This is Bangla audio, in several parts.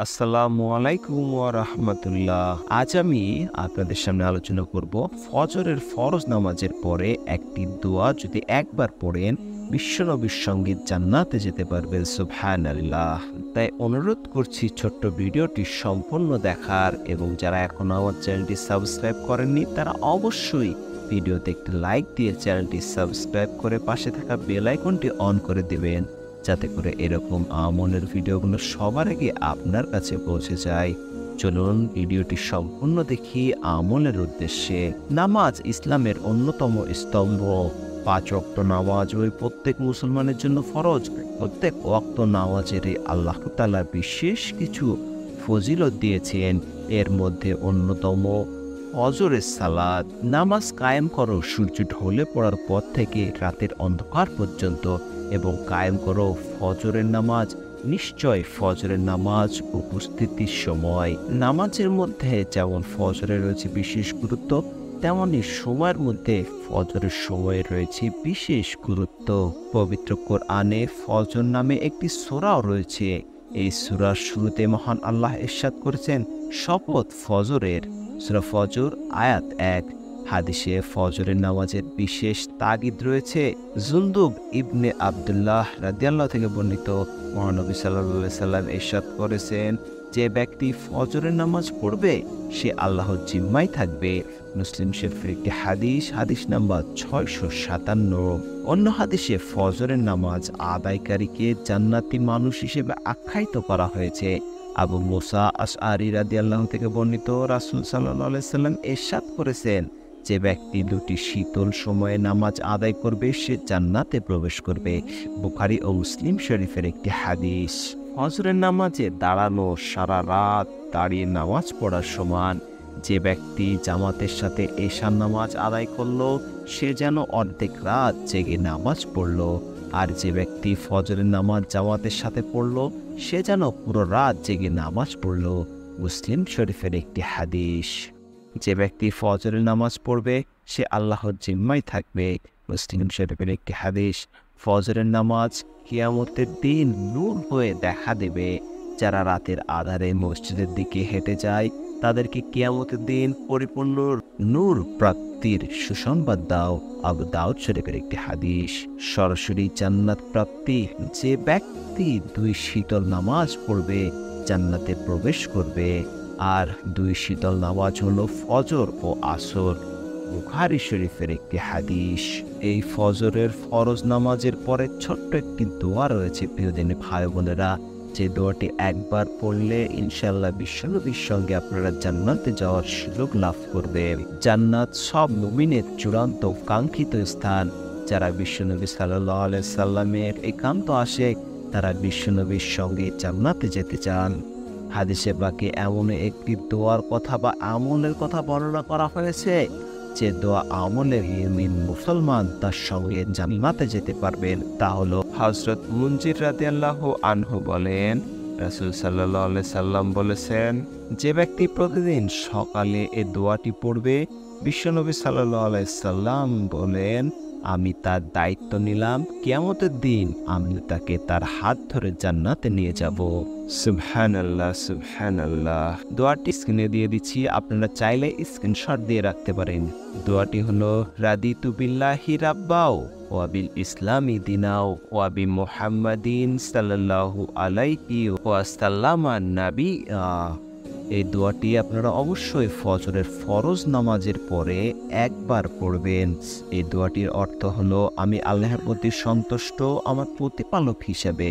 আসসালামু আলাইকুম ওয়া রাহমাতুল্লাহ। আজ আমি আপনাদের সামনে আলোচনা করব ফজরের ফরজ নামাজের পরে একটি দোয়া যদি একবার পড়েন বিশ্বনবীর সঙ্গে জান্নাতে যেতে পারবেন। সুবহানাল্লাহ। তাই অনুরোধ করছি ছোট্ট ভিডিওটি সম্পূর্ণ দেখার, এবং যারা এখনো আমার চ্যানেলটি সাবস্ক্রাইব করেননি তারা অবশ্যই ভিডিওতে একটি লাইক দিয়ে চ্যানেলটি সাবস্ক্রাইব করে পাশে থাকা বেল আইকনটি অন করে দিবেন, যাতে করে এরকম আমলের ভিডিওগুলো সবার আগে আপনার কাছে পৌঁছে যায়। চলুন ভিডিওটি সম্পূর্ণ দেখি আমলের উদ্দেশ্যে। নামাজ ইসলামের অন্যতম স্তম্ভ। 5 ওয়াক্ত নামাজ ওই প্রত্যেক মুসলমানের জন্য ফরজ। প্রত্যেক ওয়াক্ত নামাজের আল্লাহ তাআলা বিশেষ কিছু ফজিলত দিয়েছেন। এর মধ্যে অন্যতম ফজরের সালাত। নামাজ কায়েম করো সূর্য ঢলে পড়ার পর থেকে রাতের অন্ধকার পর্যন্ত, এবং কায়েম করো ফজরের নামাজ। নিশ্চয় ফজরের নামাজ উপস্থিতির সময়। নামাজের মধ্যে যেমন ফজরের রয়েছে বিশেষ গুরুত্ব, তেমনি সময়ের মধ্যে ফজরের সময়ে রয়েছে বিশেষ গুরুত্ব। পবিত্র কোরআনে ফজর নামে একটি সূরাও রয়েছে। এই সূরার শুরুতে মহান আল্লাহ ইরশাদ করেছেন, শপথ ফজরের। সূরা ফজর আয়াত 1। হাদিসে ফজরের নামাজের বিশেষ তাগিদ রয়েছে। জুনদুব ইবনে আব্দুল্লাহ রাদিয়াল্লাহু থেকে বর্ণিত, মহানবী সাল্লাল্লাহু আলাইহি সাল্লাম ইরশাদ করেছেন, যে ব্যক্তি ফজরের নামাজ পড়বে সে আল্লাহর জিম্মায় থাকবে। মুসলিম শরীফের একটি হাদিস নাম্বার 657। অন্য হাদিসে ফজরের নামাজ আদায়কারীকে জান্নাতি মানুষ হিসেবে আখ্যায়িত করা হয়েছে। আবু মুসা আশআরী রাদিয়াল্লাহু থেকে বর্ণিত, রাসূল সাল্লাল্লাহু আলাইহি সাল্লাম ইরশাদ করেছেন, যে ব্যক্তি দুটি শীতল সময়ে নামাজ আদায় করবে সে জান্নাতে প্রবেশ করবে। বুখারী ও মুসলিম শরীফের একটি হাদিস। ফজরের নামাজে দাঁড়ানো সারা রাত দাঁড়িয়ে নামাজ পড়ার সমান। যে ব্যক্তি জামাতের সাথে এশার নামাজ আদায় করলো সে যেন অর্ধেক রাত জেগে নামাজ পড়লো। আর যে ব্যক্তি ফজরের নামাজ জামাতের সাথে পড়লো সে যেন পুরো রাত জেগে নামাজ পড়লো। মুসলিম শরীফের একটি হাদিস। যে ব্যক্তি ফজরের নামাজ পড়বে সে আল্লাহর জিম্মায় থাকবে। মুসলিম শরীফের একটি হাদিস। ফজরের নামাজ কিয়ামতের দিন নূর হয়ে দেখা দেবে। যারা রাতের আধারে মসজিদের দিকে হেঁটে যায় তাদেরকে কিয়ামতের দিন পরিপূর্ণ নূর প্রাপ্তির সুসংবাদ দাও। আবু দাউদ শরীফের একটি হাদিস। সরাসরি জান্নাত প্রাপ্তি। যে ব্যক্তি 2 শীতল নামাজ পড়বে জান্নাতে প্রবেশ করবে। আর 2 শীতল নামাজ হলো ফজর ও আসর। বুখারী শরীফের একটি হাদিস। এই ফজরের ফরজ নামাজের পরে ছোট্ট একটি দোয়া রয়েছে প্রিয় দিনী ভাই বোনেরা, যে দোয়াটি একবার পড়লে ইনশাআল্লাহ বিশ্বনবীর সঙ্গে আপনারা জান্নাতে যাওয়ার সুযোগ লাভ করবে। জান্নাত সব মুমিনের চূড়ান্ত কাঙ্ক্ষিত স্থান। যারা বিশ্বনবী সাল্লাল্লাহু আলাইহি সাল্লামের একান্ত আশিক তারা বিশ্বনবীর সঙ্গে জান্নাতে যেতে চান। হাদিসে বাকি এমন একটি দোয়ার কথা বা আমলের কথা বর্ণনা করা হয়েছে যে দোয়া আমলে মুমিন মুসলমান তার সঙ্গে জান্নাতে যেতে পারবেন। তা হলো, হযরত মুনজির রাদিয়াল্লাহু আনহু বলেন, রাসূল সাল্লাল্লাহু আলাইহি সাল্লাম বলেছেন, যে ব্যক্তি প্রতিদিন সকালে এই দোয়াটি পড়বে, বিশ্বনবী সাল্লাল্লাহু আলাইহি সাল্লাম বলেন, আমি তার দায়িত্ব নিলাম, কিয়ামতের দিন আমি তাকে তার হাত ধরে জান্নাতে নিয়ে যাব। সুবহানাল্লাহ, সুবহানাল্লাহ। দোয়াটি স্ক্রিনে দিয়ে দিচ্ছি, আপনারা চাইলে স্ক্রিনশট দিয়ে রাখতে পারেন। দোয়াটি হলো, রাদিতু বিল্লাহি রাব্বাও ওয়া বিল ইসলামি দিনাও ওয়া বি মুহাম্মাদিন সাল্লাল্লাহু আলাইহি ওয়া সাল্লাম নাবিয়্যা। এই দোয়াটি আপনারা অবশ্যই ফজরের ফরজ নামাজের পরে একবার পড়বেন। এই দোয়াটির অর্থ হলো, আমি আল্লাহর প্রতি সন্তুষ্ট আমার প্রতিপালক হিসাবে,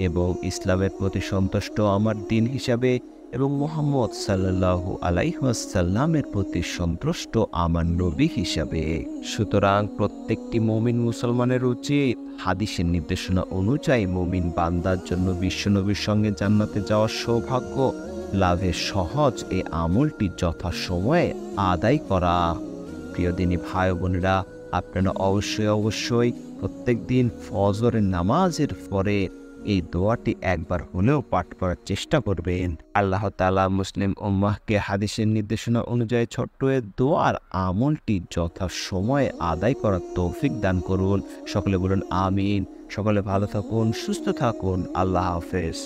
এবং ইসলামের প্রতি সন্তুষ্ট আমার দিন হিসাবে, এবং মুহাম্মদ সাল্লাল্লাহু আলাইহি ওয়াসাল্লামের প্রতি সন্তুষ্ট আমার নবী হিসাবে। সুতরাং প্রত্যেকটি মুমিন মুসলমানের উচিত হাদিসের নির্দেশনা অনুযায়ী মুমিন বান্দার জন্য বিশ্বনবীর সঙ্গে জান্নাতে যাওয়ার সৌভাগ্য লাভের সহজ এই আমলটি যথাসময়ে আদায় করা। প্রিয় দিনী ভাই বোনেরা, আপনারা অবশ্যই প্রত্যেক দিন ফজরের নামাজের পরে এই দোয়াটি একবার হলেও পাঠ করার চেষ্টা করবেন। আল্লাহ তাআলা মুসলিম উম্মাহকে হাদিসের নির্দেশনা অনুযায়ী ছোট্ট এই দোয়ার আমলটি যথাসময়ে আদায় করার তৌফিক দান করুন। সকলে বলুন আমিন। সকলে ভালো থাকুন, সুস্থ থাকুন। আল্লাহ হাফেজ।